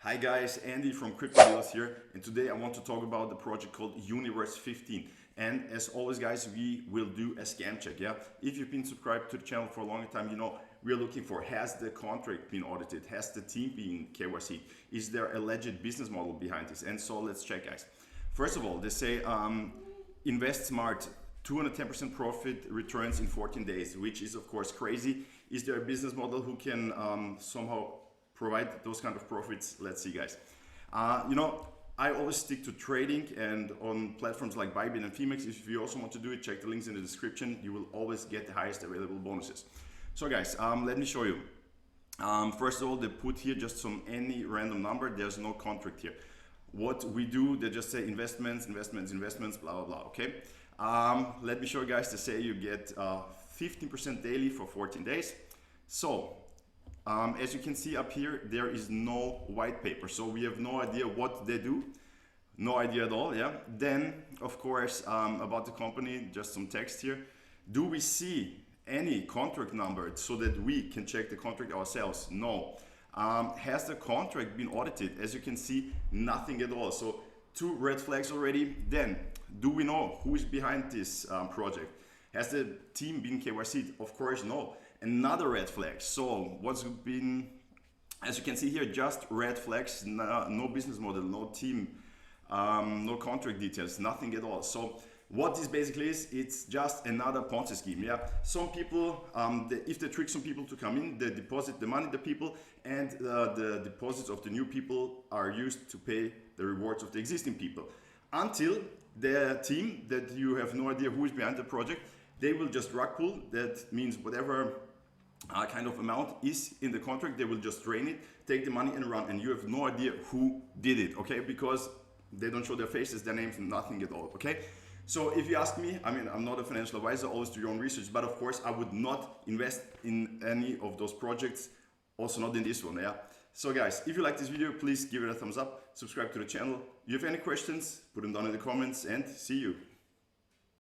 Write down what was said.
Hi guys, Andy from Crypto Dealers here, and today I want to talk about the project called Universe 15. And as always guys, we will do a scam check. Yeah, if you've been subscribed to the channel for a long time, you know we're looking for, has the contract been audited, has the team been KYC, is there a legit business model behind this? And so let's check guys. First of all, they say invest smart, 210% profit returns in 14 days, which is of course crazy. Is there a business model who can somehow provide those kind of profits? Let's see guys. You know, I always stick to trading, and on platforms like Bybit and Phemex, if you also want to do it, check the links in the description. You will always get the highest available bonuses. So guys, let me show you. First of all, they put here just any random number. There's no contract here. What we do, they just say investments, investments, investments, blah, blah, blah, okay? Let me show you guys. They say you get 15% daily for 14 days. So, as you can see up here, there is no white paper, so we have no idea what they do, no idea at all. Yeah. Then of course, about the company, just some text here. Do we see any contract number so that we can check the contract ourselves? No. Has the contract been audited? As you can see, nothing at all. So 2 red flags already. Then do we know who is behind this project? Has the team been KYC'd? Of course no. Another red flag. So what's been, as you can see here, just red flags, no business model, no team, no contract details, nothing at all. So what this basically is, it's just another Ponzi scheme. Yeah, some people, if they trick some people to come in, they deposit the money, the people, and the deposits of the new people are used to pay the rewards of the existing people. Until the team that you have no idea who is behind the project, they will just rug pull. That means whatever kind of amount is in the contract, they will just drain it, take the money and run, and you have no idea who did it, okay? Because they don't show their faces, their names, nothing at all, okay? So if you ask me, I mean, I'm not a financial advisor, always do your own research, but of course I would not invest in any of those projects, also not in this one, yeah? So guys, if you like this video, please give it a thumbs up, subscribe to the channel. If you have any questions, put them down in the comments, and see you.